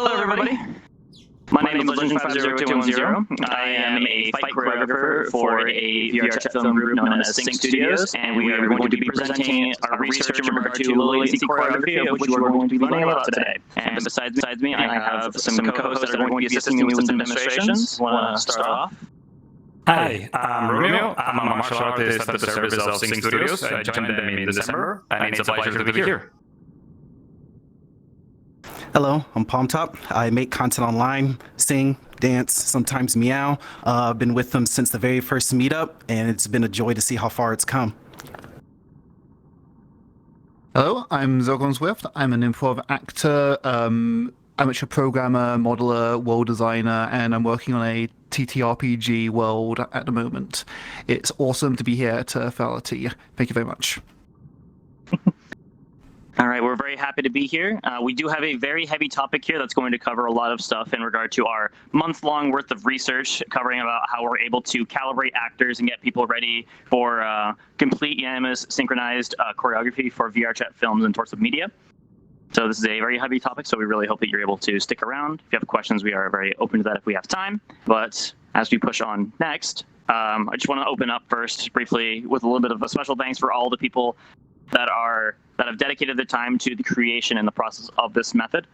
Hello, everybody. My name is Legend50210. I am a fight choreographer for a VRChat film group known as Sync Studios, and we are going to be presenting our research in regard to low-latency choreography, of which we're going to be learning about today. And besides me, I have some co-hosts that are going to be assisting me with some demonstrations. Want to start off? Hi, I'm Romeo. I'm a martial artist at the service of Sync Studios. I joined them in December, and it's a pleasure to be here. Hello, I'm Palm Top. I make content online, sing, dance, sometimes meow. I've been with them since the very first meetup, and it's been a joy to see how far it's come. Hello, I'm Zogon Swift. I'm an improv actor, amateur programmer, modeler, world designer, and I'm working on a TTRPG world at the moment. It's awesome to be here at Furality. Thank you very much. All right, we're very happy to be here. We do have a very heavy topic here that's going to cover a lot of stuff in regard to our month-long worth of research, covering about how we're able to calibrate actors and get people ready for complete unanimous synchronized choreography for VRChat films and sorts of media. So this is a very heavy topic, so we really hope that you're able to stick around. If you have questions, we are very open to that if we have time. But as we push on next, I just want to open up first briefly with a little bit of a special thanks for all the people that have dedicated the time to the creation and the process of this method.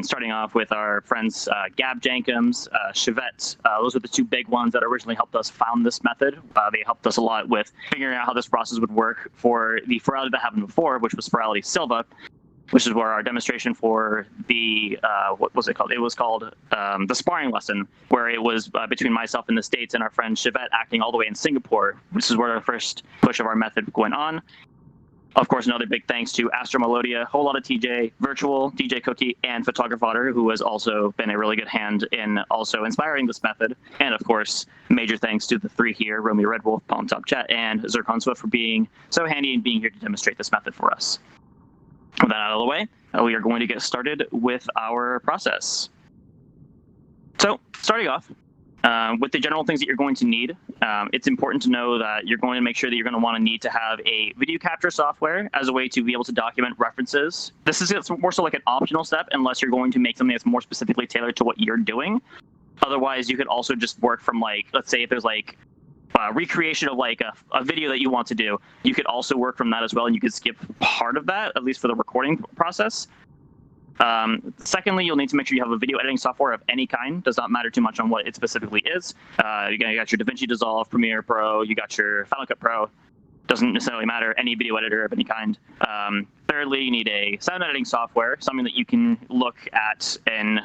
Starting off with our friends Gab Jenkins, Chevette. Those are the two big ones that originally helped us found this method. They helped us a lot with figuring out how this process would work for the Furality that happened before, which was Furality Silva, which is where our demonstration for the, what was it called? It was called the sparring lesson, where it was between myself in the States and our friend Chevette acting all the way in Singapore, which is where our first push of our method went on. Of course, another big thanks to Astro Melodia, Whole Lotta TJ, Virtual, DJ Cookie, and Photographer Otter, who has also been a really good hand in also inspiring this method. And of course, major thanks to the three here, Romeo Red Wolf, Palm Top Chat, and Zircon Swift for being so handy and being here to demonstrate this method for us. With that out of the way, we are going to get started with our process. So, starting off, with the general things that you're going to need, it's important to know that you're going to make sure that you're going to want to need to have a video capture software as a way to be able to document references. This is more so like an optional step unless you're going to make something that's more specifically tailored to what you're doing. Otherwise, you could also just work from, like, let's say if there's like recreation of like a video that you want to do, you could also work from that as well, and you could skip part of that, at least for the recording process. Secondly, you'll need to make sure you have a video editing software of any kind. Does not matter too much on what it specifically is. You got your DaVinci Dissolve, Premiere Pro, you got your Final Cut Pro. Doesn't necessarily matter, any video editor of any kind. Thirdly, you need a sound editing software, something that you can look at in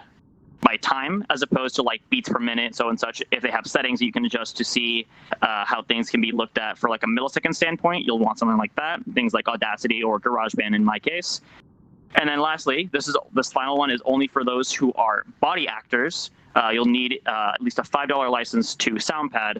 by time as opposed to like beats per minute, so and such. If they have settings you can adjust to see how things can be looked at for like a millisecond standpoint, you'll want something like that. Things like Audacity or GarageBand in my case. And then lastly, this final one is only for those who are body actors. You'll need at least a $5 license to SoundPad.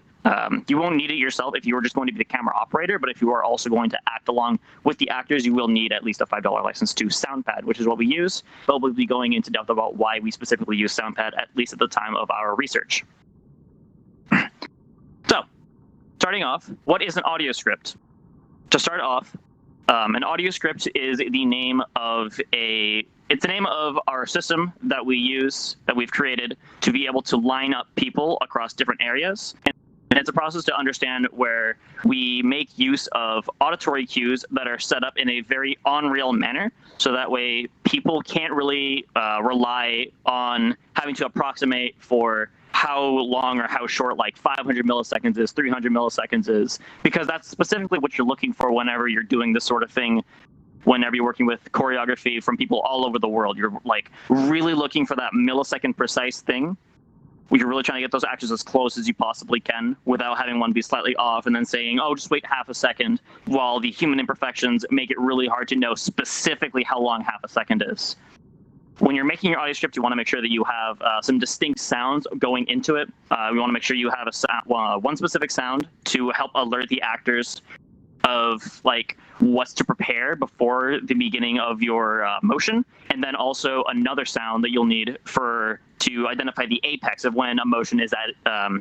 You won't need it yourself if you are just going to be the camera operator, but if you are also going to act along with the actors, you will need at least a $5 license to SoundPad, which is what we use. But we'll be going into depth about why we specifically use SoundPad, at least at the time of our research. So, starting off, what is an audio script? To start off, an audio script is the name of it's the name of our system that we use, that we've created to be able to line up people across different areas. And it's a process to understand where we make use of auditory cues that are set up in a very on-reel manner. So that way people can't really rely on having to approximate for how long or how short like 500 milliseconds is, 300 milliseconds is, because that's specifically what you're looking for whenever you're doing this sort of thing. Whenever you're working with choreography from people all over the world, you're like really looking for that millisecond precise thing. You're really trying to get those actors as close as you possibly can without having one be slightly off and then saying, oh, just wait half a second, while the human imperfections make it really hard to know specifically how long half a second is. When you're making your audio script, you want to make sure that you have some distinct sounds going into it. We want to make sure you have one specific sound to help alert the actors of like what's to prepare before the beginning of your motion, and then also another sound that you'll need to identify the apex of when a motion is at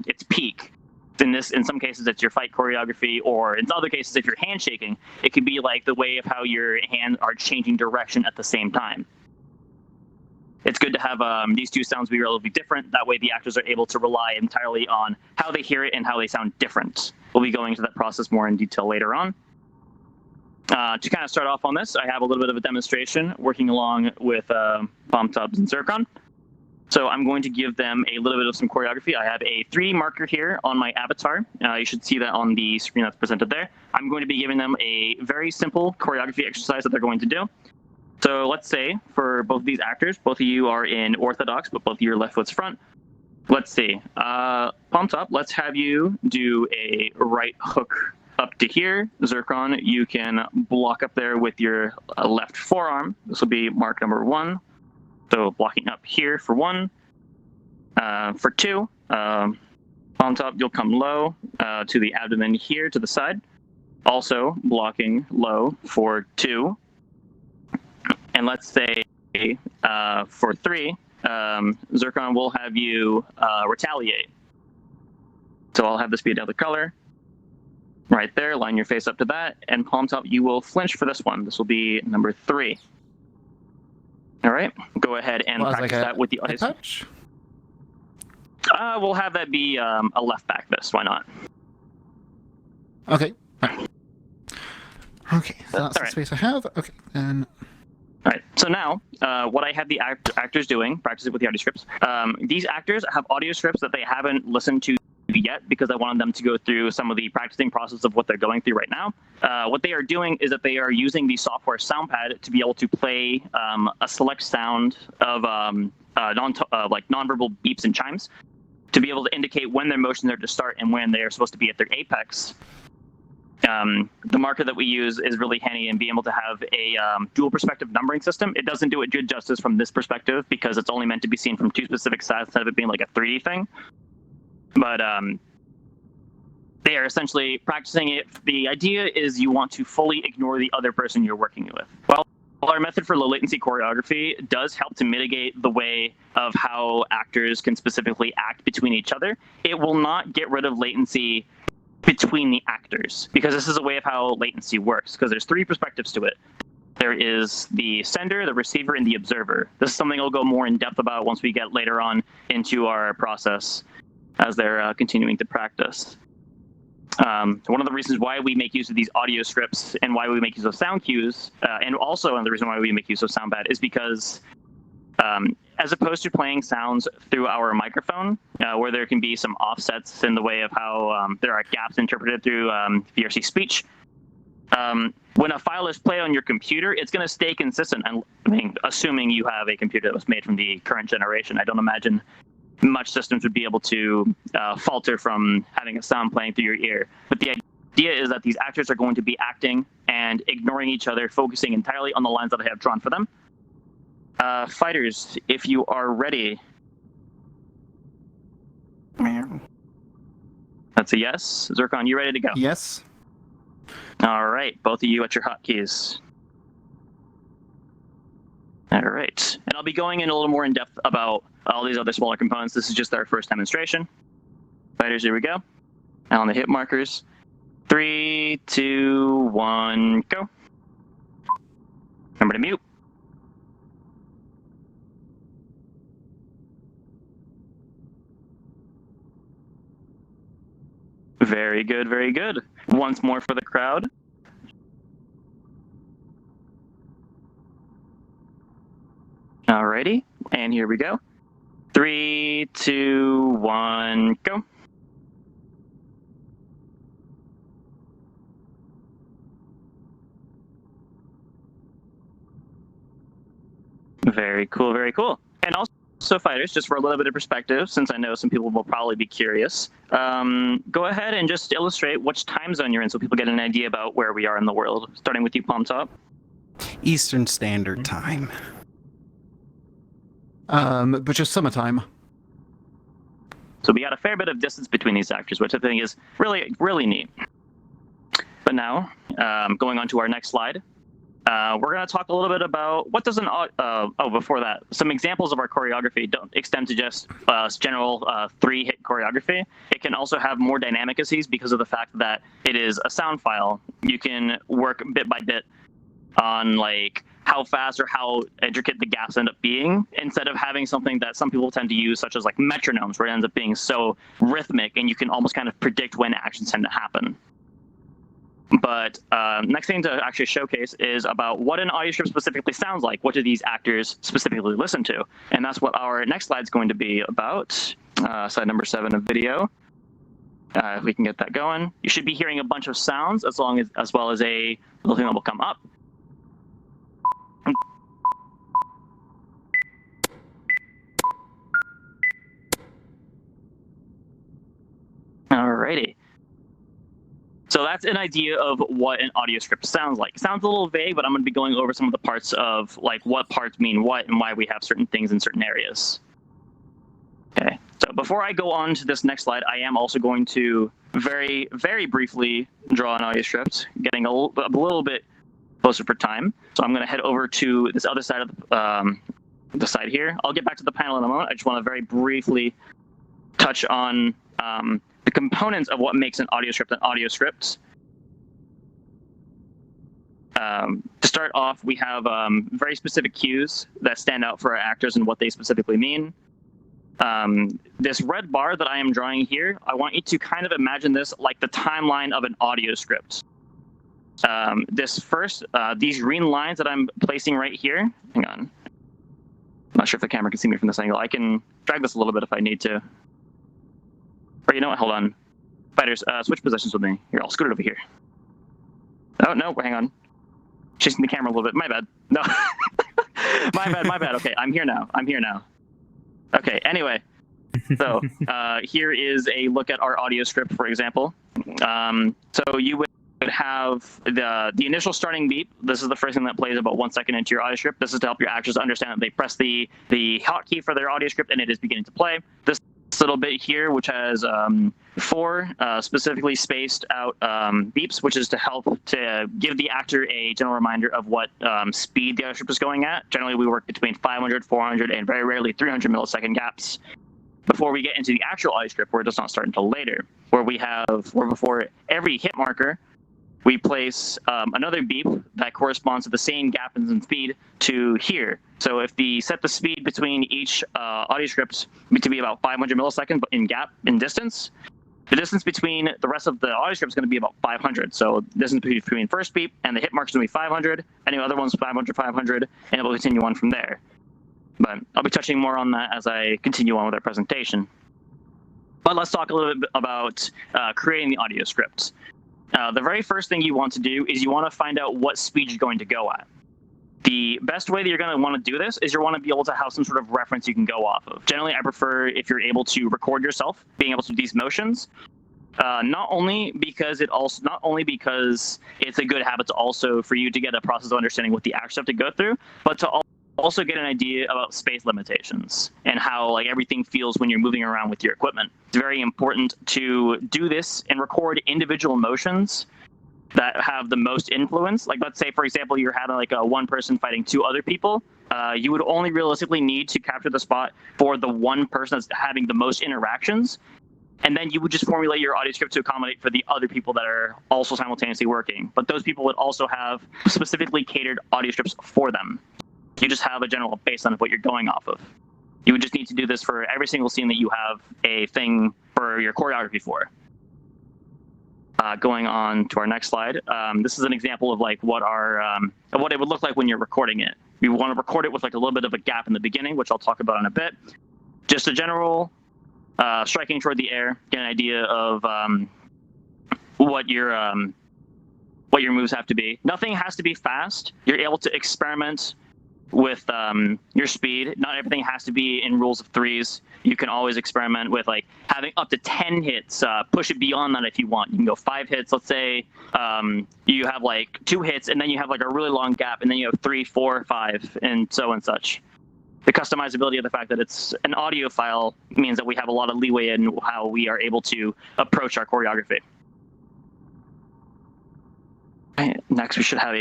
its peak. In some cases, it's your fight choreography, or in other cases, if you're handshaking, it could be like the way of how your hands are changing direction at the same time. it's good to have these two sounds be relatively different. That way the actors are able to rely entirely on how they hear it and how they sound different. We'll be going into that process more in detail later on. To kind of start off on this, I have a little bit of a demonstration working along with PalmTop and Zircon. So I'm going to give them a little bit of some choreography. I have a 3D marker here on my avatar. You should see that on the screen that's presented there. I'm going to be giving them a very simple choreography exercise that they're going to do. So let's say for both of these actors, both of you are in orthodox, but both of your left foot's front. Let's see. PalmTop, let's have you do a right hook up to here. Zircon, you can block up there with your left forearm. This will be mark number 1. So blocking up here for 1. For 2, PalmTop, you'll come low to the abdomen here to the side. Also blocking low for 2. And let's say for 3, Zircon will have you retaliate. So I'll have this be another color. Right there, line your face up to that. And PalmTop, you will flinch for this one. This will be number 3. All right, go ahead and practice that with the audience. Touch? We'll have that be a left back fist. Why not? Okay. Okay, so that's the space I have. Okay, and... All right, so now what I have the actors doing, practicing with the audio scripts, these actors have audio scripts that they haven't listened to yet because I wanted them to go through some of the practicing process of what they're going through right now. What they are doing is that they are using the software SoundPad to be able to play a select sound of like nonverbal beeps and chimes to be able to indicate when their motions are to start and when they are supposed to be at their apex. The marker that we use is really handy in being able to have a dual perspective numbering system. It doesn't do it good justice from this perspective because it's only meant to be seen from 2 specific sides instead of it being like a 3D thing. But they are essentially practicing it. The idea is you want to fully ignore the other person you're working with. While our method for low latency choreography does help to mitigate the way of how actors can specifically act between each other, it will not get rid of latency between the actors, because this is a way of how latency works, because there's 3 perspectives to it. There is the sender, the receiver, and the observer. This is something I'll go more in depth about once we get later on into our process as they're continuing to practice. One of the reasons why we make use of these audio scripts and why we make use of sound cues, and also another reason why we make use of SoundPad is because as opposed to playing sounds through our microphone, where there can be some offsets in the way of how there are gaps interpreted through VRC speech, when a file is played on your computer, it's going to stay consistent. And I mean, assuming you have a computer that was made from the current generation, I don't imagine much systems would be able to falter from having a sound playing through your ear. But the idea is that these actors are going to be acting and ignoring each other, focusing entirely on the lines that I have drawn for them. Fighters, if you are ready. That's a yes. Zircon, you ready to go? Yes. All right, both of you at your hotkeys. All right, and I'll be going in a little more in depth about all these other smaller components. This is just our first demonstration. Fighters, here we go. And on the hit markers, 3, 2, 1, go. Remember to mute. Very good, very good. Once more for the crowd. Alrighty, and here we go. 3, 2, 1, go. Very cool, very cool. And also, fighters, just for a little bit of perspective, since I know some people will probably be curious, go ahead and just illustrate which time zone you're in so people get an idea about where we are in the world. Starting with you, PalmTop. Eastern Standard Time. But just summertime. So we got a fair bit of distance between these actors, which I think is really, really neat. But now, going on to our next slide, we're going to talk a little bit about what does an before that, some examples of our choreography don't extend to just general 3-hit choreography. It can also have more dynamicacies because of the fact that it is a sound file. You can work bit by bit on like how fast or how intricate the gaps end up being, instead of having something that some people tend to use, such as like metronomes, where it ends up being so rhythmic and you can almost kind of predict when actions tend to happen. But next thing to actually showcase is about what an audio script specifically sounds like. What do these actors specifically listen to? And that's what our next slide is going to be about. Slide number 7 of video. If we can get that going, you should be hearing a bunch of sounds as well as a little thing that will come up. Alrighty. So that's an idea of what an audio script sounds like. It sounds a little vague, but I'm going to be going over some of the parts of like what parts mean what and why we have certain things in certain areas. Okay, so before I go on to this next slide, I am also going to very, very briefly draw an audio script, getting a little bit closer for time. So I'm going to head over to this other side of the side here. I'll get back to the panel in a moment. I just want to very briefly touch on the components of what makes an audio script an audio script. To start off, we have very specific cues that stand out for our actors and what they specifically mean. This red bar that I am drawing here, I want you to kind of imagine this like the timeline of an audio script. These green lines that I'm placing right here, hang on. I'm not sure if the camera can see me from this angle. I can drag this a little bit if I need to. Or you know what, hold on. Fighters, switch positions with me. Here, I'll scoot it over here. Oh, no, hang on. Chasing the camera a little bit. My bad. No. my bad. Okay, I'm here now. Okay, anyway. So here is a look at our audio script, for example. So you would have the initial starting beep. This is the first thing that plays about 1 second into your audio script. This is to help your actors understand that they press the hotkey for their audio script and it is beginning to play. This little bit here, which has 4 specifically spaced out beeps, which is to help to give the actor a general reminder of what speed the audio script is going at. Generally, we work between 500, 400, and very rarely 300 millisecond gaps before we get into the actual audio script, where it does not start until later, where before every hit marker, we place another beep that corresponds to the same gap in speed to here. So if we set the speed between each audio script to be about 500 milliseconds in distance, the distance between the rest of the audio script is going to be about 500. So distance between first beep and the hit mark is going to be 500. Any other one's 500, 500, and it will continue on from there. But I'll be touching more on that as I continue on with our presentation. But let's talk a little bit about creating the audio scripts. The very first thing you want to do is you want to find out what speed you're going to go at. The best way that you're going to want to do this is you want to be able to have some sort of reference you can go off of. Generally, I prefer if you're able to record yourself, being able to do these motions. Not only because it's a good habit to also for you to get a process of understanding what the actors have to go through, but to also get an idea about space limitations and how like everything feels when you're moving around with your equipment. It's very important to do this and record individual motions that have the most influence. Like let's say, for example, you're having like a one person fighting 2 other people. You would only realistically need to capture the spot for the one person that's having the most interactions. And then you would just formulate your audio script to accommodate for the other people that are also simultaneously working. But those people would also have specifically catered audio scripts for them. You just have a general baseline of what you're going off of. You would just need to do this for every single scene that you have a thing for your choreography for. Going on to our next slide, this is an example of like what it would look like when you're recording it. You want to record it with like a little bit of a gap in the beginning, which I'll talk about in a bit. Just a general striking toward the air, get an idea of what your moves have to be. Nothing has to be fast. You're able to experiment with your speed. Not everything has to be in rules of 3s. You can always experiment with like having up to 10 hits, push it beyond that if you want. You can go 5 hits. Let's say you have like 2 hits and then you have like a really long gap and then you have 3, 4, 5 and so and such. The customizability of the fact that it's an audio file means that we have a lot of leeway in how we are able to approach our choreography. Next, we should have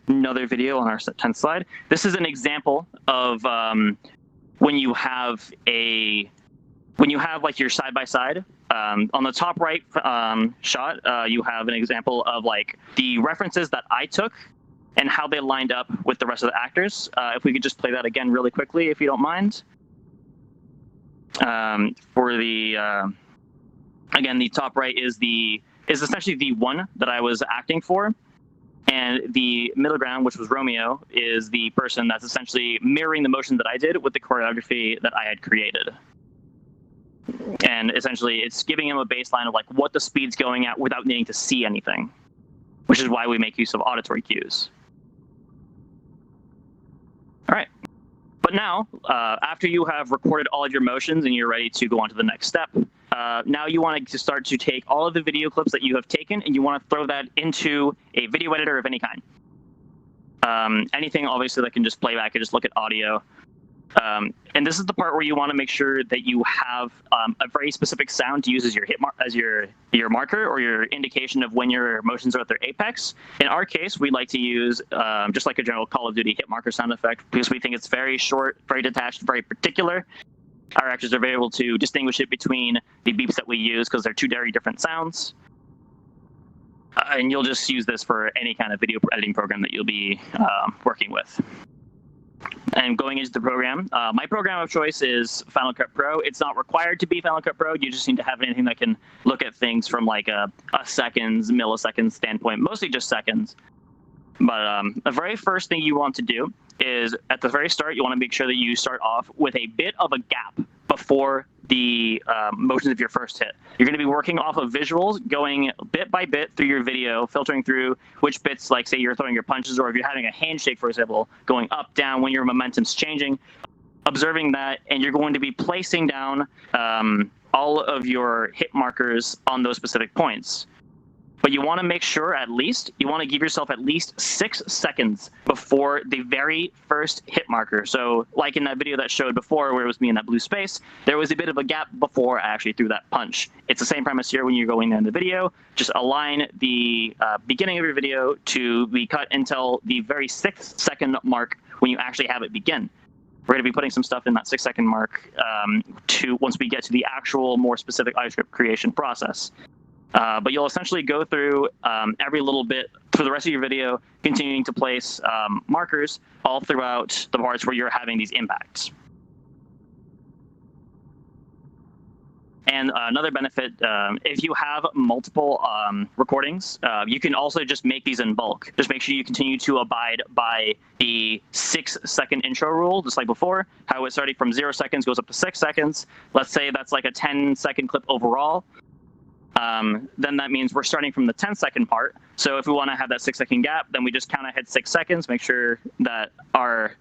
another video on our 10th slide. This is an example of when you have like your side by side. On the top right shot, you have an example of like the references that I took and how they lined up with the rest of the actors. If we could just play that again really quickly, if you don't mind. For the again, the top right is essentially the one that I was acting for, and the middle ground, which was Romeo, is the person that's essentially mirroring the motion that I did with the choreography that I had created. And essentially, it's giving him a baseline of like what the speed's going at without needing to see anything, which is why we make use of auditory cues. All right. But now, after you have recorded all of your motions and you're ready to go on to the next step, now you want to start to take all of the video clips that you have taken and you want to throw that into a video editor of any kind. Anything, obviously, that can just play back and just look at audio. And this is the part where you want to make sure that you have a very specific sound to use as your your marker or your indication of when your motions are at their apex. In our case, we like to use just like a general Call of Duty hit marker sound effect because we think it's very short, very detached, very particular. Our actors are able to distinguish it between the beeps that we use because they're two very different sounds. And you'll just use this for any kind of video editing program that you'll be working with. And going into the program, my program of choice is Final Cut Pro. It's not required to be Final Cut Pro. You just need to have anything that can look at things from like a seconds, milliseconds standpoint, mostly just seconds. But the very first thing you want to do is at the very start, you want to make sure that you start off with a bit of a gap before the motions of your first hit. You're going to be working off of visuals, going bit by bit through your video, filtering through which bits, like say you're throwing your punches, or if you're having a handshake, for example, going up, down, when your momentum's changing, observing that, and you're going to be placing down all of your hit markers on those specific points. But you want to make sure you want to give yourself at least 6 seconds before the very first hit marker. So like in that video that showed before where it was me in that blue space, there was a bit of a gap before I actually threw that punch. It's the same premise here when you're going in the video. Just align the beginning of your video to be cut until the very 6th second mark when you actually have it begin. We're going to be putting some stuff in that 6 second mark once we get to the actual more specific audio script creation process. But you'll essentially go through every little bit for the rest of your video, continuing to place markers all throughout the parts where you're having these impacts. And another benefit, if you have multiple recordings, you can also just make these in bulk. Just make sure you continue to abide by the 6 second intro rule, just like before, how it's starting from 0 seconds goes up to 6 seconds. Let's say that's like a 10-second clip overall. Then that means we're starting from the 10-second part. So if we want to have that 6 second gap, then we just count ahead 6 seconds, make sure that our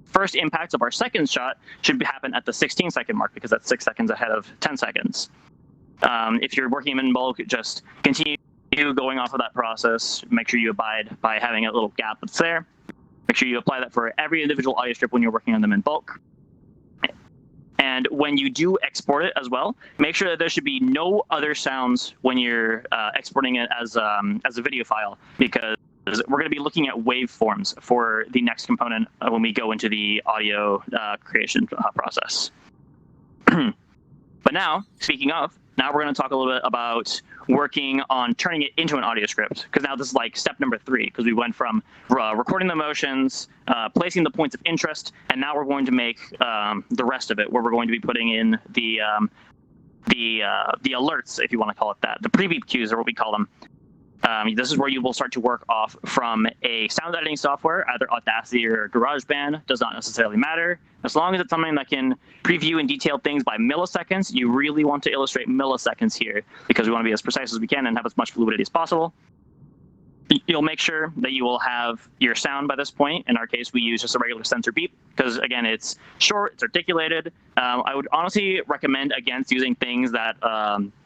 first impact of our second shot should happen at the 16-second mark because that's 6 seconds ahead of 10 seconds. If you're working in bulk, just continue going off of that process. Make sure you abide by having a little gap that's there. Make sure you apply that for every individual audio strip when you're working on them in bulk. And when you do export it as well, make sure that there should be no other sounds when you're exporting it as a video file, because we're going to be looking at waveforms for the next component when we go into the audio creation process. But now, speaking of, now we're going to talk a little bit about working on turning it into an audio script, because now this is like step number 3, because we went from recording the motions, placing the points of interest, and now we're going to make the rest of it, where we're going to be putting in the alerts, if you want to call it that. The pre-beep cues are what we call them. This is where you will start to work off from a sound editing software, either Audacity or GarageBand, does not necessarily matter. As long as it's something that can preview and detail things by milliseconds, you really want to illustrate milliseconds here because we want to be as precise as we can and have as much fluidity as possible. You'll make sure that you will have your sound by this point. In our case, we use just a regular sensor beep because, again, it's short, it's articulated. I would honestly recommend against using things that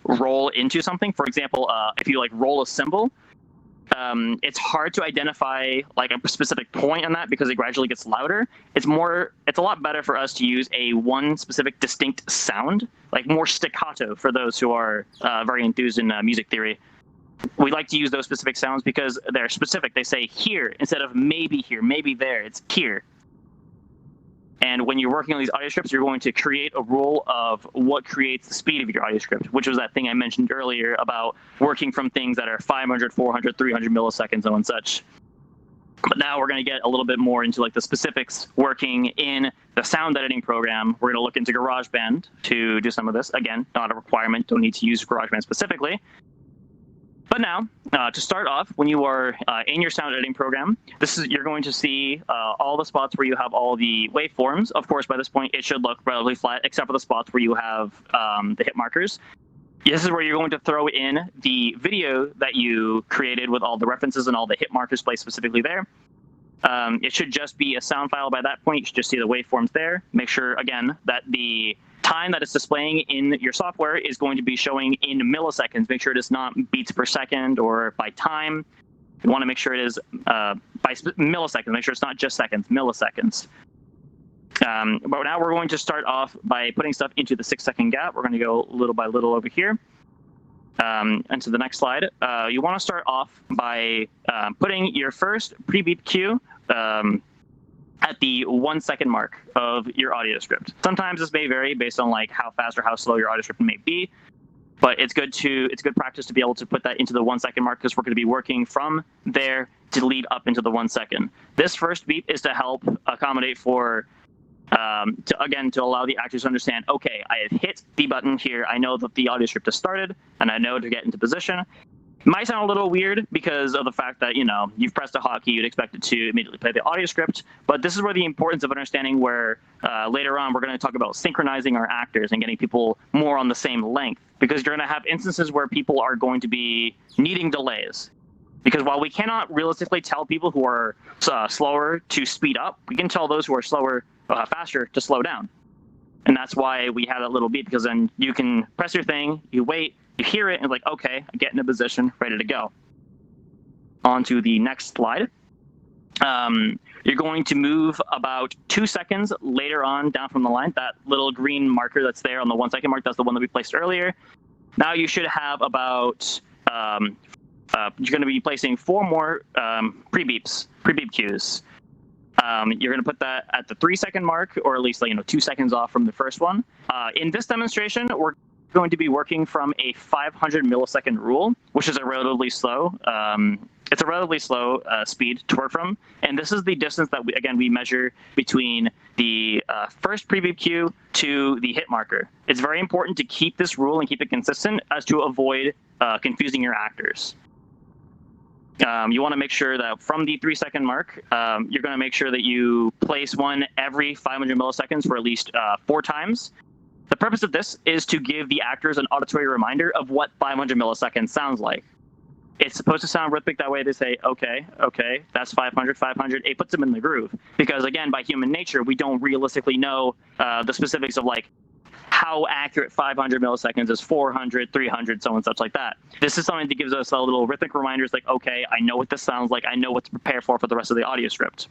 roll into something. For example, if you like roll a cymbal, it's hard to identify like a specific point on that because it gradually gets louder. It's a lot better for us to use one specific distinct sound, like more staccato for those who are very enthused in music theory. We like to use those specific sounds because they're specific. They say here instead of maybe here, maybe there. It's here. And when you're working on these audio scripts, you're going to create a rule of what creates the speed of your audio script, which was that thing I mentioned earlier about working from things that are 500, 400, 300 milliseconds and such. But now we're going to get a little bit more into like the specifics working in the sound editing program. We're going to look into GarageBand to do some of this. Again, not a requirement. Don't need to use GarageBand specifically. But now, to start off, when you are in your sound editing program, you're going to see all the spots where you have all the waveforms. Of course, by this point, it should look relatively flat, except for the spots where you have the hit markers. This is where you're going to throw in the video that you created with all the references and all the hit markers placed specifically there. It should just be a sound file by that point. You should just see the waveforms there. Make sure, again, that the time that it's displaying in your software is going to be showing in milliseconds. Make sure it is not beats per second or by time. You want to make sure it is by milliseconds. Make sure it's not just seconds, milliseconds. But now we're going to start off by putting stuff into the 6-second gap. We're going to go little by little over here. And to the next slide. You want to start off by putting your first pre-beep cue at the 1 second mark of your audio script. Sometimes this may vary based on like how fast or how slow your audio script may be, but it's good practice to be able to put that into the 1 second mark because we're going to be working from there to lead up into the 1 second. This first beep is to help accommodate for to allow the actors to understand, okay, I have hit the button here. I know that the audio script has started and I know to get into position. It might sound a little weird because of the fact that, you've pressed a hotkey, you'd expect it to immediately play the audio script. But this is where the importance of understanding where later on we're going to talk about synchronizing our actors and getting people more on the same length, because you're going to have instances where people are going to be needing delays. Because while we cannot realistically tell people who are slower to speed up, we can tell those who are faster to slow down. And that's why we have that little beep, because then you can press your thing, you wait, you hear it, and it's like, okay, I get in a position, ready to go. On to the next slide. You're going to move about 2 seconds later on down from the line. That little green marker that's there on the 1 second mark, that's the one that we placed earlier. Now you should have about, you're going to be placing 4 more pre-beep cues. You're going to put that at the 3 second mark, or at least 2 seconds off from the first one. In this demonstration, we're going to be working from a 500 millisecond rule, which is a relatively slow. It's a relatively slow speed to work from, and this is the distance that we measure between the first pre-beep cue to the hit marker. It's very important to keep this rule and keep it consistent as to avoid confusing your actors. You want to make sure that from the 3 second mark, you're going to make sure that you place one every 500 milliseconds for at least 4 times. The purpose of this is to give the actors an auditory reminder of what 500 milliseconds sounds like. It's supposed to sound rhythmic, that way they say, okay, that's 500, 500. It puts them in the groove. Because again, by human nature, we don't realistically know the specifics of how accurate 500 milliseconds is, 400, 300, so on and such like that. This is something that gives us a little rhythmic reminders like, okay, I know what this sounds like. I know what to prepare for the rest of the audio script.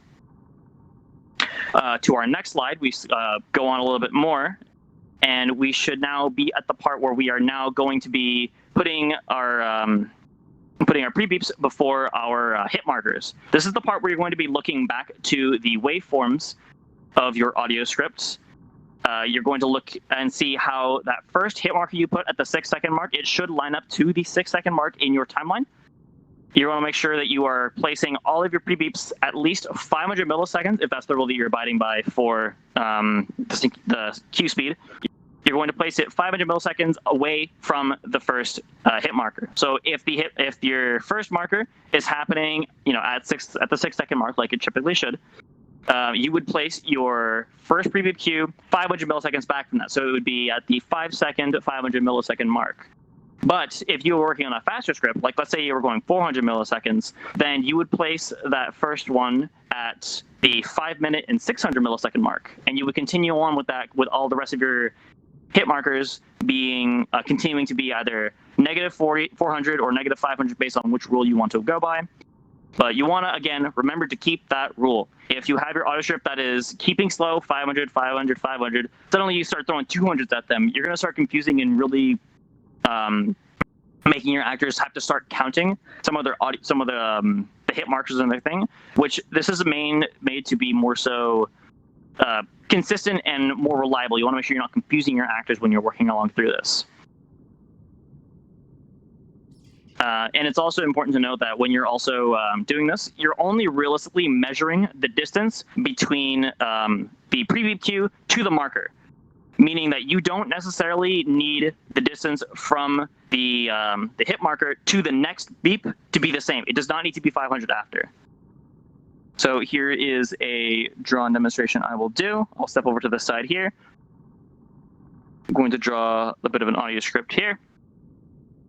To our next slide, we go on a little bit more, and we should now be at the part where we are now going to be putting our pre-beeps before our hit markers. This is the part where you're going to be looking back to the waveforms of your audio scripts. You're going to look and see how that first hit marker you put at the 6 second mark, it should line up to the 6 second mark in your timeline. You want to make sure that you are placing all of your pre-beeps at least 500 milliseconds, if that's the rule that you're abiding by for the cue speed. You're going to place it 500 milliseconds away from the first hit marker. So if your first marker is happening, at the 6 second mark, like it typically should, you would place your first pre-beep cue 500 milliseconds back from that. So it would be at the 5 second, 500 millisecond mark. But if you were working on a faster script, like let's say you were going 400 milliseconds, then you would place that first one at the 5 minute and 600 millisecond mark. And you would continue on with that with all the rest of your hit markers being continuing to be either negative 400 or negative 500 based on which rule you want to go by. But you want to, again, remember to keep that rule. If you have your audio script that is keeping slow, 500, 500, 500, suddenly you start throwing 200s at them, you're going to start confusing and really making your actors have to start counting some of the hit markers in their thing, which this is made to be more so consistent and more reliable. You want to make sure you're not confusing your actors when you're working along through this. And it's also important to note that when you're also doing this, you're only realistically measuring the distance between the pre-beep cue to the marker, meaning that you don't necessarily need the distance from the hit marker to the next beep to be the same. It does not need to be 500 after. So here is a drawn demonstration I will do. I'll step over to this side here. I'm going to draw a bit of an audio script here.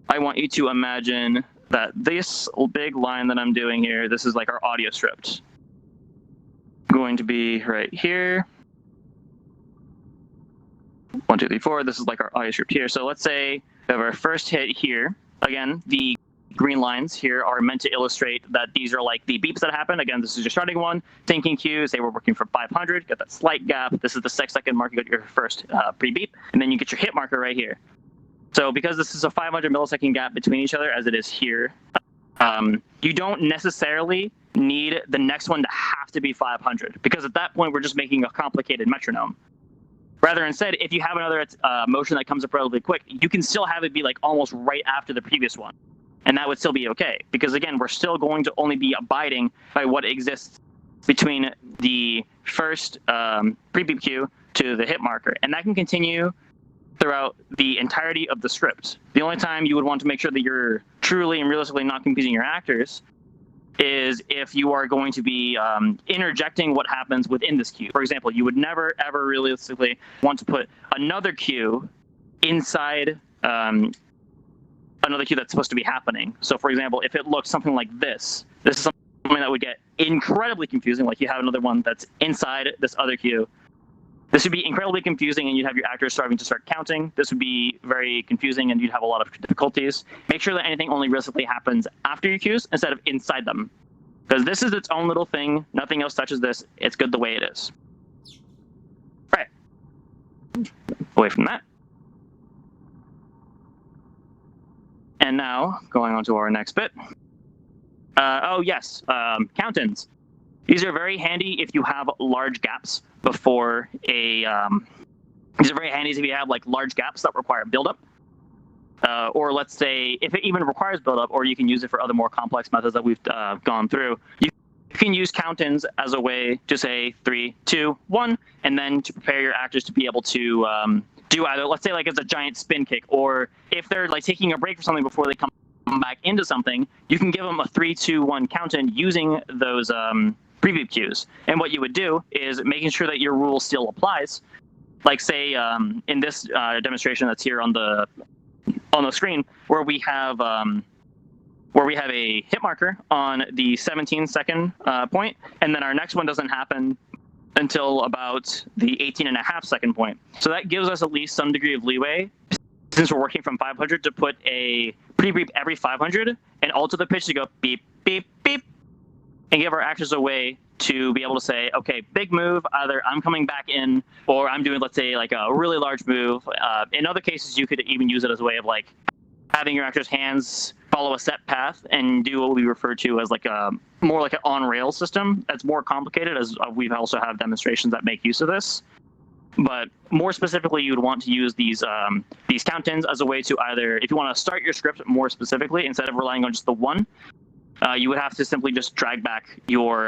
I want you to imagine that this big line that I'm doing here, this is like our audio script. Going to be right here. 1, 2, 3, 4. This is like our audio script here. So let's say we have our first hit here. Again, the green lines here are meant to illustrate that these are like the beeps that happen. Again, this is your starting one. Thinking cue, say we're working for 500, got that slight gap. This is the 6-second mark, you got your first pre-beep, and then you get your hit marker right here. So because this is a 500 millisecond gap between each other, as it is here, you don't necessarily need the next one to have to be 500, because at that point, we're just making a complicated metronome. Rather, instead, if you have another motion that comes up relatively quick, you can still have it be like almost right after the previous one. And that would still be okay. Because again, we're still going to only be abiding by what exists between the first pre-beep cue to the hit marker. And that can continue throughout the entirety of the script. The only time you would want to make sure that you're truly and realistically not confusing your actors is if you are going to be interjecting what happens within this cue. For example, you would never, ever realistically want to put another cue inside another cue that's supposed to be happening. So for example, if it looks something like this is something that would get incredibly confusing, like you have another one that's inside this other cue. This would be incredibly confusing, and you'd have your actors starting to start counting. This would be very confusing, and you'd have a lot of difficulties. Make sure that anything only realistically happens after your cues instead of inside them. Because this is its own little thing. Nothing else touches this. It's good the way it is. All right. Away from that. And now, going on to our next bit. Oh, yes, count-ins. These are very handy if you have large gaps before a... these are very handy if you have like large gaps that require buildup. Or let's say, if it even requires buildup, or you can use it for other more complex methods that we've gone through, you can use count-ins as a way to say 3, 2, 1, and then to prepare your actors to be able to do either, let's say like it's a giant spin kick, or if they're like taking a break for something before they come back into something, you can give them a 3, 2, 1 count-in using those pre-beep cues. And what you would do is making sure that your rule still applies. Like say in this demonstration that's here on the screen, where we have a hit marker on the 17-second point, and then our next one doesn't happen until about the 18.5-second point. So that gives us at least some degree of leeway, since we're working from 500, to put a pre-beep every 500 and alter the pitch to go beep, beep, beep, and give our actors a way to be able to say, okay, big move, either I'm coming back in, or I'm doing, let's say, like a really large move. In other cases, you could even use it as a way of like having your actors' hands follow a set path and do what we refer to as like a more like an on-rails system. That's more complicated, as we also have demonstrations that make use of this. But more specifically, you would want to use these count-ins as a way to either, if you want to start your script more specifically, instead of relying on just the one, you would have to simply just drag back your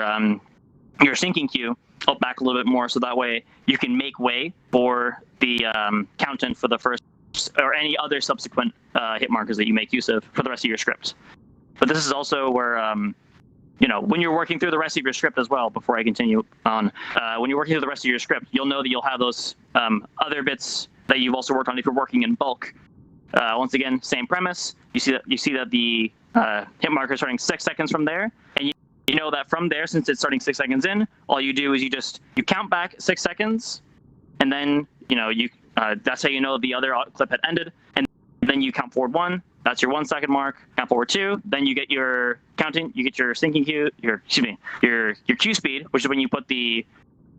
syncing cue up back a little bit more, so that way you can make way for the count-in for the first or any other subsequent hit markers that you make use of for the rest of your script. But this is also where, when you're working through the rest of your script as well, before I continue on, when you're working through the rest of your script, you'll know that you'll have those other bits that you've also worked on if you're working in bulk. Once again, same premise. You see that the hit marker is starting 6 seconds from there, and you know that from there, since it's starting 6 seconds in, all you do is you count back 6 seconds, and then that's how you know the other clip had ended, and then you count forward 1. That's your 1 second mark. Count forward 2. Then you get your counting. You get your syncing cue. Your cue speed, which is when you put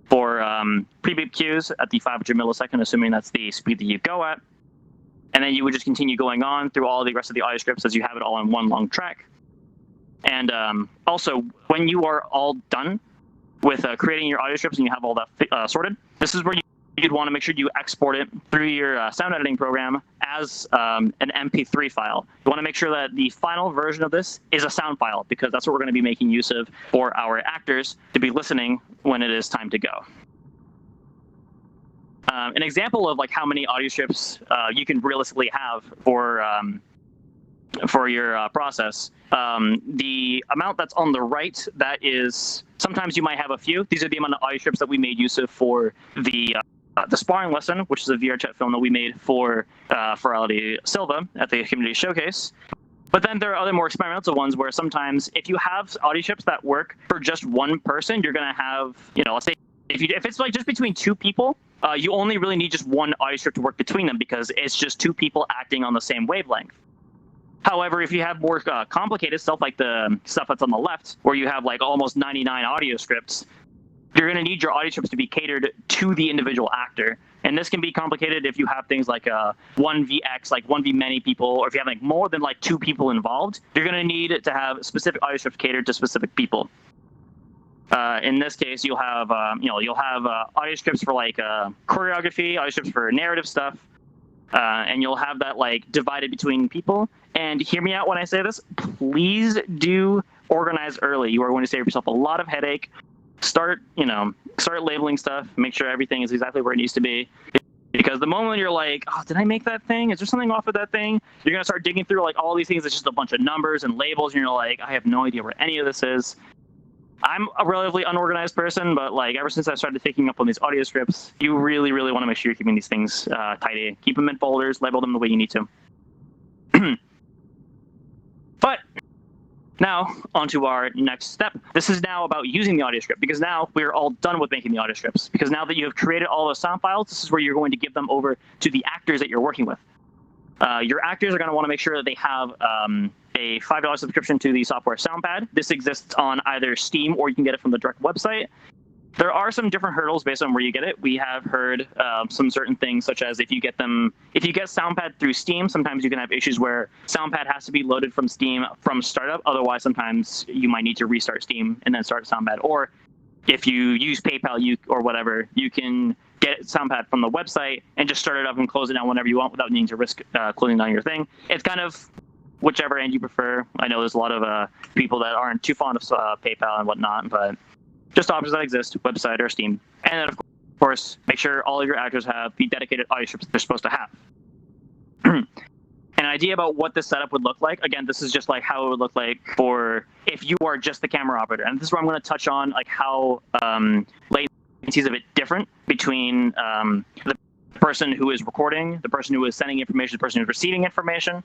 for pre-beep cues at the 500 millisecond, assuming that's the speed that you go at. And then you would just continue going on through all the rest of the audio scripts as you have it all on one long track. And also, when you are all done with creating your audio scripts and you have all that sorted, this is where you'd want to make sure you export it through your sound editing program as an MP3 file. You want to make sure that the final version of this is a sound file, because that's what we're going to be making use of for our actors to be listening when it is time to go. An example of like how many audio strips you can realistically have for your process. The amount that's on the right, that is, sometimes you might have a few. These are the amount of audio strips that we made use of for the sparring lesson, which is a VRChat film that we made for Furality Silva at the community showcase. But then there are other more experimental ones where sometimes if you have audio strips that work for just one person, you're going to have, you know, let's say if it's like just between two people, you only really need just one audio strip to work between them, because it's just two people acting on the same wavelength. However, if you have more complicated stuff, like the stuff that's on the left, where you have like almost 99 audio scripts, you're going to need your audio strips to be catered to the individual actor. And this can be complicated if you have things like 1vx, like 1v many people, or if you have like more than like two people involved, you're going to need to have specific audio strips catered to specific people. In this case, you'll have audio scripts for like choreography, audio scripts for narrative stuff, and you'll have that like divided between people. And hear me out when I say this, please do organize early. You are going to save yourself a lot of headache. Start labeling stuff, make sure everything is exactly where it needs to be. Because the moment you're like, oh, did I make that thing? Is there something off with that thing? You're going to start digging through like all these things. It's just a bunch of numbers and labels, and you're like, I have no idea where any of this is. I'm a relatively unorganized person, but like ever since I started picking up on these audio scripts, you really, really want to make sure you're keeping these things tidy. Keep them in folders, label them the way you need to. But now, onto our next step. This is now about using the audio script, because now we're all done with making the audio scripts. Because now that you have created all those sound files, this is where you're going to give them over to the actors that you're working with. Your actors are going to want to make sure that they have a $5 subscription to the software SoundPad. This exists on either Steam or you can get it from the direct website. There are some different hurdles based on where you get it. We have heard some certain things, such as if you get SoundPad through Steam, sometimes you can have issues where SoundPad has to be loaded from Steam from startup. Otherwise, sometimes you might need to restart Steam and then start SoundPad. Or if you use PayPal or whatever, you can get SoundPad from the website and just start it up and close it down whenever you want without needing to risk closing down your thing. It's kind of whichever end you prefer. I know there's a lot of people that aren't too fond of PayPal and whatnot, but just options that exist, website or Steam. And then, of course, make sure all of your actors have the dedicated audio strips they're supposed to have. An idea about what this setup would look like. Again, this is just like how it would look like for if you are just the camera operator. And this is where I'm going to touch on like how latency is a bit different between the person who is recording, the person who is sending information, the person who's receiving information.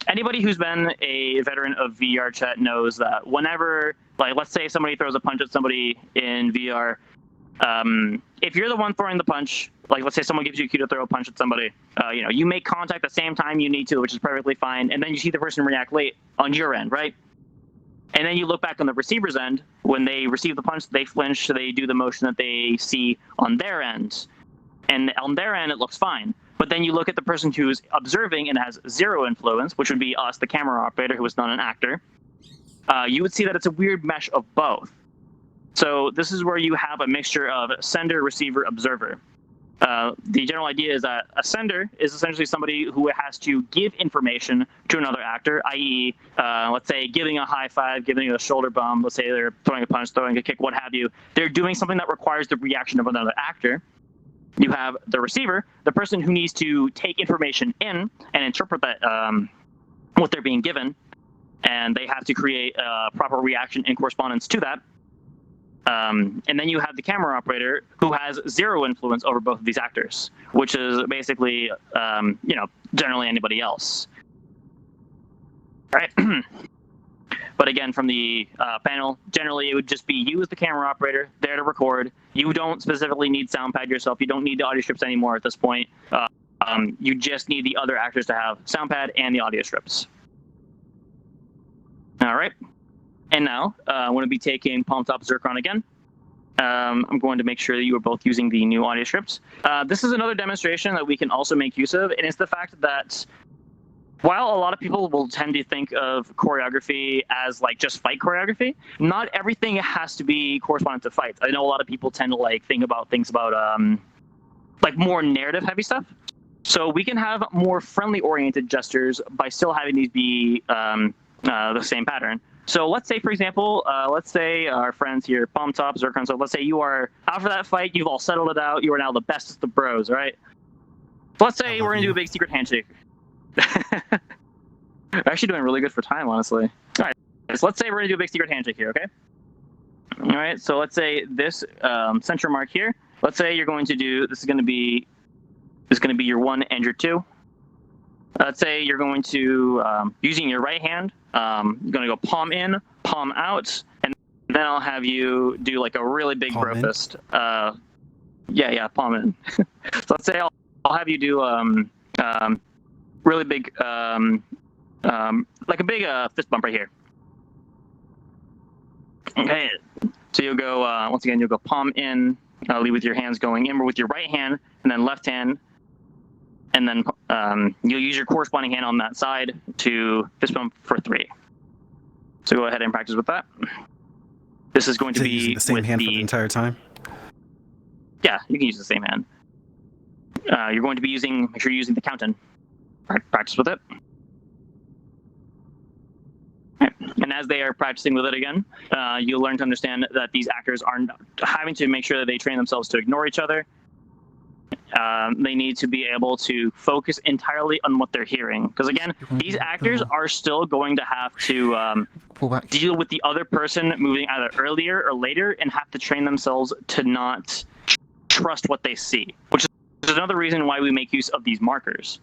Anybody who's been a veteran of VRChat knows that whenever, like, let's say somebody throws a punch at somebody in VR, if you're the one throwing the punch, like let's say someone gives you a cue to throw a punch at somebody, you make contact the same time you need to, which is perfectly fine, and then you see the person react late on your end, right? And then you look back on the receiver's end, when they receive the punch, they flinch, they do the motion that they see on their end. And on their end, it looks fine. But then you look at the person who's observing and has zero influence, which would be us, the camera operator, who is not an actor. You would see that it's a weird mesh of both. So this is where you have a mixture of sender, receiver, observer. The general idea is that a sender is essentially somebody who has to give information to another actor, i.e., let's say giving a high five, giving a shoulder bump, let's say they're throwing a punch, throwing a kick, what have you. They're doing something that requires the reaction of another actor. You have the receiver, the person who needs to take information in and interpret that what they're being given, and they have to create a proper reaction in correspondence to that. And then you have the camera operator who has zero influence over both of these actors, which is basically, generally anybody else. All right. But again, from the panel, generally it would just be you as the camera operator there to record. You don't specifically need SoundPad yourself. You don't need the audio strips anymore at this point. You just need the other actors to have SoundPad and the audio strips. All right. And now I'm going to be taking Palm Top Zircon again. I'm going to make sure that you are both using the new audio strips. This is another demonstration that we can also make use of, and it's the fact that while a lot of people will tend to think of choreography as like just fight choreography, not everything has to be correspondent to fights. I know a lot of people tend to like think about things about like more narrative heavy stuff. So we can have more friendly oriented gestures by still having these be the same pattern. So let's say, for example, let's say our friends here, Palm Top, Zircon, so let's say you are, after that fight, you've all settled it out, you are now the bestest of bros, right? So let's say we're going to do a big secret handshake. We're actually doing really good for time, honestly. All right, so let's say we're going to do a big secret handshake here, okay? All right, so let's say this center mark here, let's say you're going to do, this is going to be your 1 and your 2. Let's say you're going to, using your right hand, you're going to go palm in, palm out, and then I'll have you do like a really big bro fist. Yeah, palm in. So let's say I'll have you do really big, like a big fist bump right here. Okay, so you'll go, once again, you'll go palm in, lead with your hands going in, or with your right hand, and then left hand. And then you'll use your corresponding hand on that side to fist bump for 3. So go ahead and practice with that. This is going to be the same hand for the entire time. Yeah, you can use the same hand. You're going to be using, make sure you're using the count-in. Practice with it. Right. And as they are practicing with it again, you'll learn to understand that these actors are having to make sure that they train themselves to ignore each other. They need to be able to focus entirely on what they're hearing. Because again, these actors are still going to have to deal with the other person moving either earlier or later and have to train themselves to not trust what they see, which is another reason why we make use of these markers.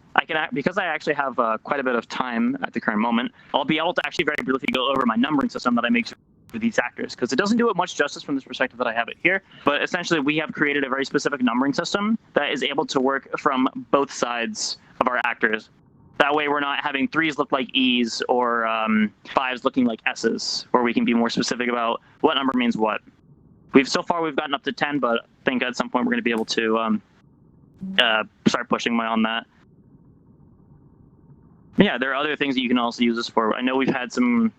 Because I actually have quite a bit of time at the current moment, I'll be able to actually very briefly go over my numbering system that I make for these actors, because it doesn't do it much justice from this perspective that I have it here. But essentially, we have created a very specific numbering system that is able to work from both sides of our actors. That way, we're not having 3s look like E's or 5s looking like S's, where we can be more specific about what number means what. So far we've gotten up to 10, but I think at some point we're going to be able to start pushing on that. Yeah, there are other things that you can also use this for. I know we've had some.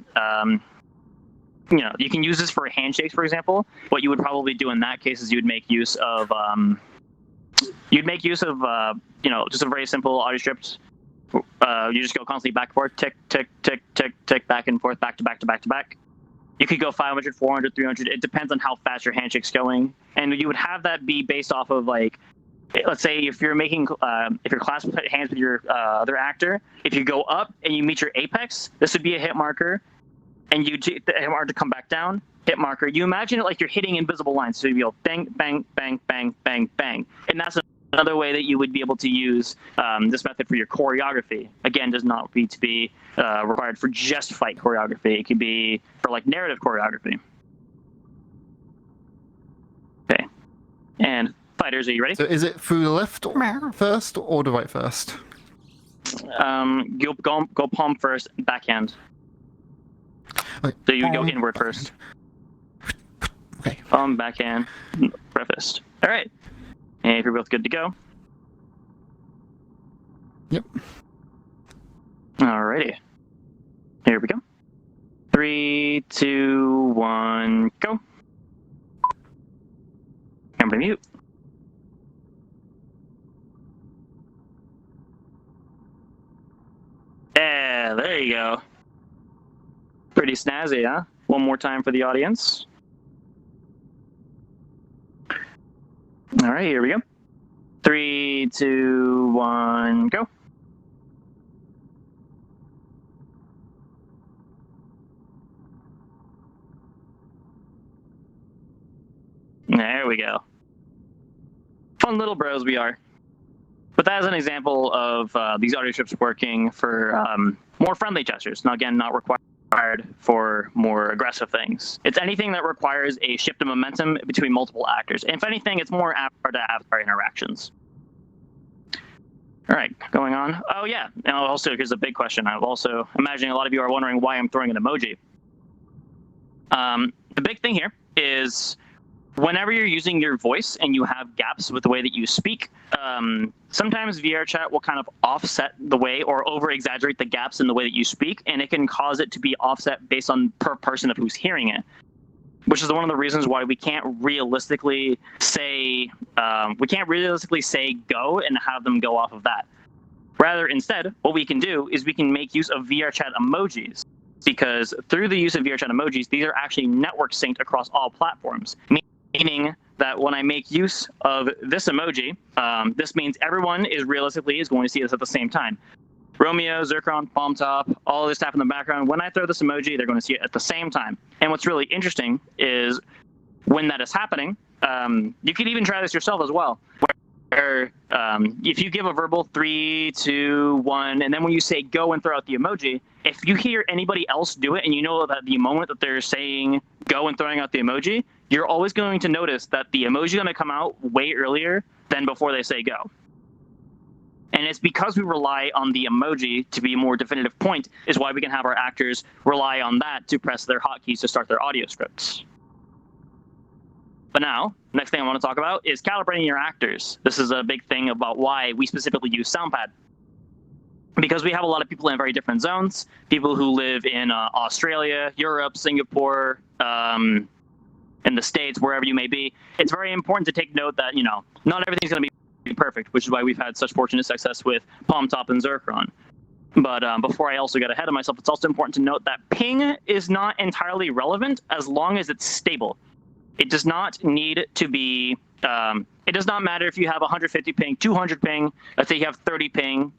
You can use this for handshakes, for example. What you would probably do in that case is you would make use of just a very simple audio script. You just go constantly back and forth, tick, tick, tick, tick, tick, back and forth, back to back to back to back. You could go 500, 400, 300. It depends on how fast your handshake's going, and you would have that be based off of like, let's say if you're making, if you're clasping hands with your other actor, if you go up and you meet your apex, this would be a hit marker. And you the hit marker to come back down, hit marker. You imagine it like you're hitting invisible lines. So you go bang, bang, bang, bang, bang, bang. And that's another way that you would be able to use this method for your choreography. Again, does not need to be required for just fight choreography. It could be for like narrative choreography. Okay. And fighters, are you ready? So is it through the left first or the right first? Go palm first, backhand. Okay. So you go inward first. Okay. Palm, backhand, right fist. All right. And if you're both good to go. Yep. Alrighty. Here we go. 3, 2, 1, go. Camera mute. Yeah, there you go. Pretty snazzy, huh? One more time for the audience. All right, here we go. 3, 2, 1, go. There we go. Fun little bros we are. But that is an example of these audio strips working for more friendly gestures. Now, again, not required for more aggressive things. It's anything that requires a shift of momentum between multiple actors. And if anything, it's more apt to avatar interactions. All right, going on. Oh, yeah. And also, here's a big question. I'm also imagining a lot of you are wondering why I'm throwing an emoji. The big thing here is whenever you're using your voice and you have gaps with the way that you speak, sometimes VRChat will kind of offset the way or over-exaggerate the gaps in the way that you speak, and it can cause it to be offset based on per person of who's hearing it, which is one of the reasons why we can't realistically say go and have them go off of that. Rather, instead, what we can do is we can make use of VRChat emojis, because through the use of VRChat emojis, these are actually network synced across all platforms, meaning that when I make use of this emoji, this means everyone is going to see this at the same time. Romeo, Zircon, Palm Top, all this stuff in the background. When I throw this emoji, they're going to see it at the same time. And what's really interesting is when that is happening, you can even try this yourself as well. Where if you give a verbal 3, 2, 1, and then when you say go and throw out the emoji, if you hear anybody else do it and you know that the moment that they're saying go and throwing out the emoji, you're always going to notice that the emoji is going to come out way earlier than before they say go. And it's because we rely on the emoji to be a more definitive point is why we can have our actors rely on that to press their hotkeys to start their audio scripts. But now, next thing I want to talk about is calibrating your actors. This is a big thing about why we specifically use SoundPad. Because we have a lot of people in very different zones, people who live in Australia, Europe, Singapore, in the States, wherever you may be. It's very important to take note that, not everything's going to be perfect, which is why we've had such fortunate success with Palm Top and Zircon. But before I also get ahead of myself, it's also important to note that ping is not entirely relevant as long as it's stable. It does not need to be, it does not matter if you have 150 ping, 200 ping, let's say you have 30 ping.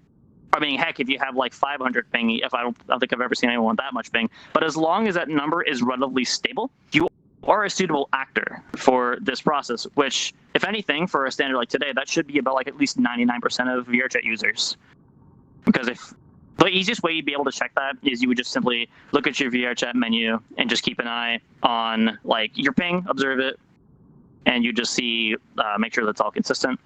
I mean, heck, if you have like 500 ping, I don't think I've ever seen anyone with that much ping. But as long as that number is relatively stable, you are a suitable actor for this process, which, if anything, for a standard like today, that should be about like at least 99% of VRChat users. Because if the easiest way you'd be able to check that is you would just simply look at your VRChat menu and just keep an eye on like your ping, observe it, and you just see, make sure that's all consistent.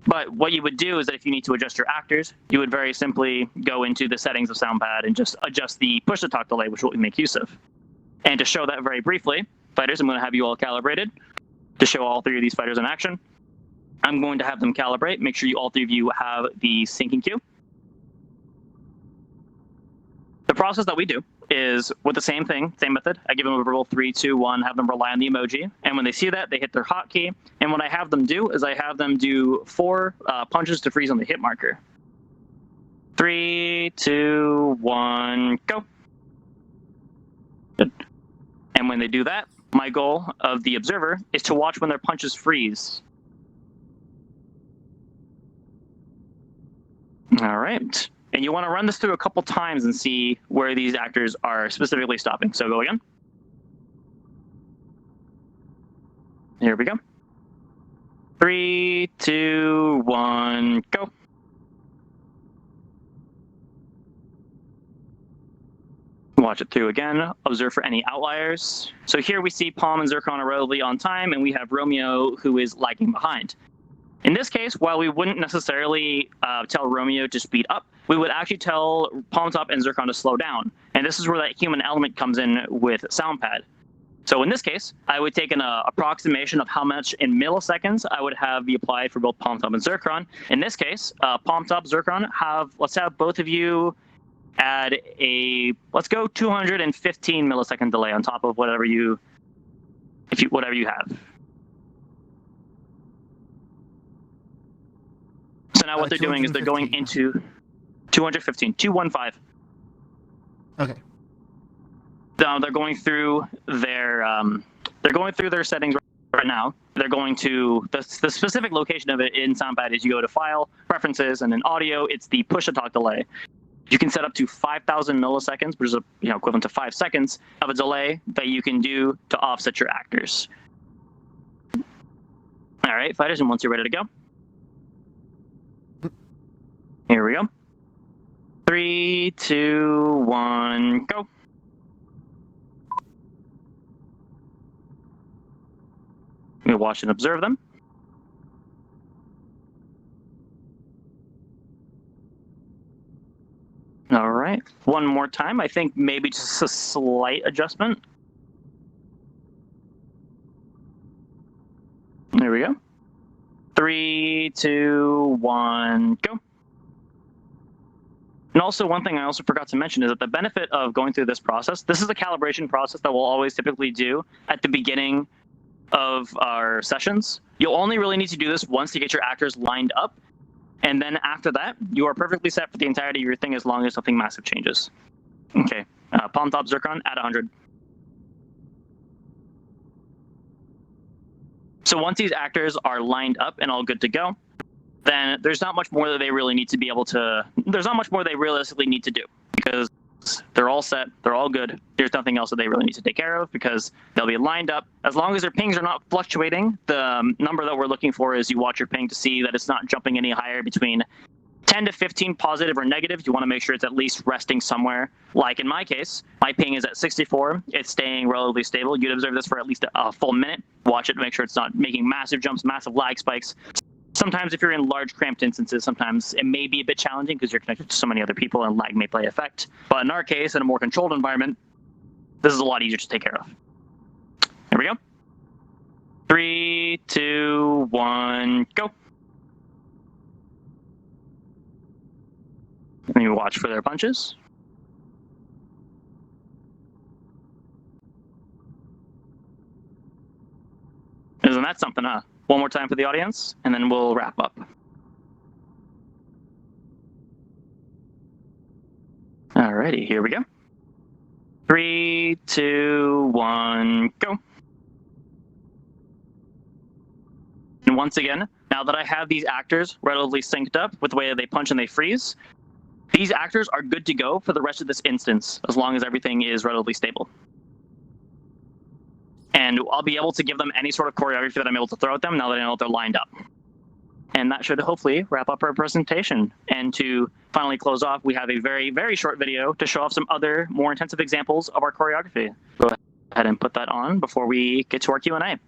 But what you would do is that if you need to adjust your actors, you would very simply go into the settings of SoundPad and just adjust the push-to-talk delay, which is what we make use of. And to show that very briefly, fighters, I'm going to have you all calibrated to show all three of these fighters in action. I'm going to have them calibrate. Make sure all three of you have the syncing cue. The process that we do is with the same thing, same method. I give them a verbal 3, 2, 1, have them rely on the emoji. And when they see that, they hit their hotkey. And what I have them do is I have them do 4 punches to freeze on the hit marker. 3, 2, 1, go. Good. And when they do that, my goal of the observer is to watch when their punches freeze. All right. And you want to run this through a couple times and see where these actors are specifically stopping. So go again. Here we go. 3, 2, 1, go. Watch it through again. Observe for any outliers. So here we see Palm and Zircon are relatively on time, and we have Romeo who is lagging behind. In this case, while we wouldn't necessarily tell Romeo to speed up, we would actually tell Palm Top and Zircon to slow down. And this is where that human element comes in with SoundPad. So in this case, I would take an approximation of how much in milliseconds I would have be applied for both Palm Top and Zircon. In this case, Palm Top, Zircon, let's have both of you add let's go 215 millisecond delay on top of whatever you have. So now what they're doing is they're going into 215. Okay. They're going through their settings right now. They're going to the specific location of it in SoundPad is you go to File, Preferences, and in Audio, it's the push-to-talk delay. You can set up to 5,000 milliseconds, which is equivalent to 5 seconds of a delay that you can do to offset your actors. All right, fighters, and once you're ready to go. Here we go. 3, 2, 1, go. We watch and observe them. All right, one more time. I think maybe just a slight adjustment. Here we go. 3, 2, 1, go. And also, one thing I also forgot to mention is that the benefit of going through this process, this is a calibration process that we'll always typically do at the beginning of our sessions. You'll only really need to do this once to get your actors lined up. And then after that, you are perfectly set for the entirety of your thing as long as nothing massive changes. Okay, palm top zircon at 100. So once these actors are lined up and all good to go, then there's not much more that they really need to be able to, there's not much more they realistically need to do because they're all set, they're all good. There's nothing else that they really need to take care of because they'll be lined up. As long as their pings are not fluctuating, the number that we're looking for is you watch your ping to see that it's not jumping any higher between 10 to 15 positive or negative. You want to make sure it's at least resting somewhere. Like in my case, my ping is at 64. It's staying relatively stable. You'd observe this for at least a full minute. Watch it to make sure it's not making massive jumps, massive lag spikes. Sometimes if you're in large cramped instances, sometimes it may be a bit challenging because you're connected to so many other people and lag may play effect. But in our case, in a more controlled environment, this is a lot easier to take care of. There we go. 3, 2, 1, go. And you watch for their punches. Isn't that something, huh? One more time for the audience, and then we'll wrap up. Alrighty, here we go. 3, 2, 1, go. And once again, now that I have these actors relatively synced up with the way that they punch and they freeze, these actors are good to go for the rest of this instance, as long as everything is relatively stable. And I'll be able to give them any sort of choreography that I'm able to throw at them now that I know they're lined up. And that should hopefully wrap up our presentation. And to finally close off, we have a very, very short video to show off some other more intensive examples of our choreography. Go ahead and put that on before we get to our Q&A.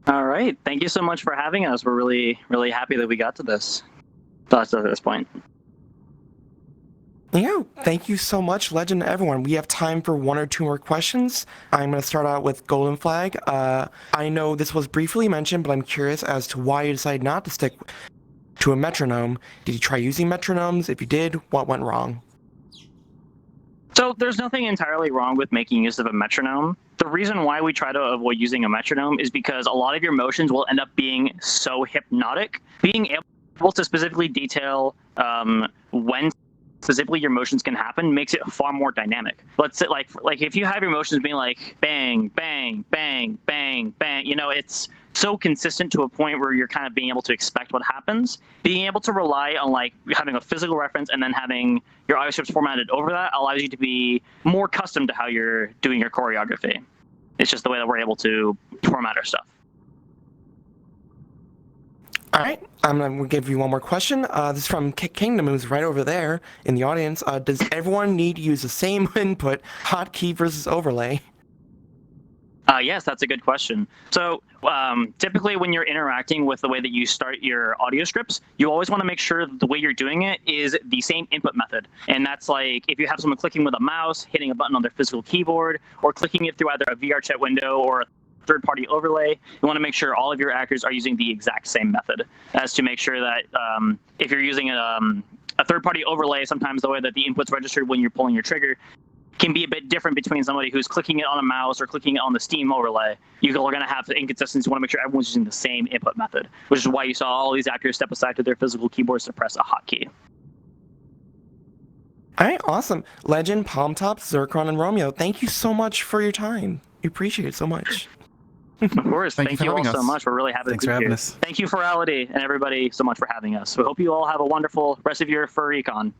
All right. Thank you so much for having us. We're really, really happy that we got to this point. Yeah, thank you so much, Legend and everyone. We have time for 1 or 2 more questions. I'm going to start out with Golden Flag. I know this was briefly mentioned, but I'm curious as to why you decided not to stick to a metronome. Did you try using metronomes? If you did, what went wrong? So there's nothing entirely wrong with making use of a metronome. The reason why we try to avoid using a metronome is because a lot of your motions will end up being so hypnotic. Being able to specifically detail when specifically your motions can happen makes it far more dynamic. Let's say like if you have your motions being like bang, bang, bang, bang, bang, you know, it's so consistent to a point where you're kind of being able to expect what happens. Being able to rely on like having a physical reference and then having your audio scripts formatted over that allows you to be more accustomed to how you're doing your choreography. It's just the way that we're able to format our stuff. All right, I'm going to give you one more question. This is from Kick Kingdom, who's right over there in the audience. Does everyone need to use the same input, hotkey versus overlay? Yes, that's a good question. So typically when you're interacting with the way that you start your audio scripts, you always want to make sure that the way you're doing it is the same input method. And that's like if you have someone clicking with a mouse, hitting a button on their physical keyboard, or clicking it through either a VRChat window or a third-party overlay, you want to make sure all of your actors are using the exact same method, as to make sure that if you're using a third-party overlay, sometimes the way that the input's registered when you're pulling your trigger can be a bit different between somebody who's clicking it on a mouse or clicking it on the Steam overlay. You're going to have inconsistencies. You want to make sure everyone's using the same input method, which is why you saw all these actors step aside to their physical keyboards to press a hotkey. All right, awesome. Legend, Palm Top, Zircon, and Romeo, thank you so much for your time. We appreciate it so much. Of course. Thank you Thank for you all having so us. much. We're really happy Thanks to for be having here. us. Thank you, Furality, and everybody so much for having us. We hope you all have a wonderful rest of your FurryCon.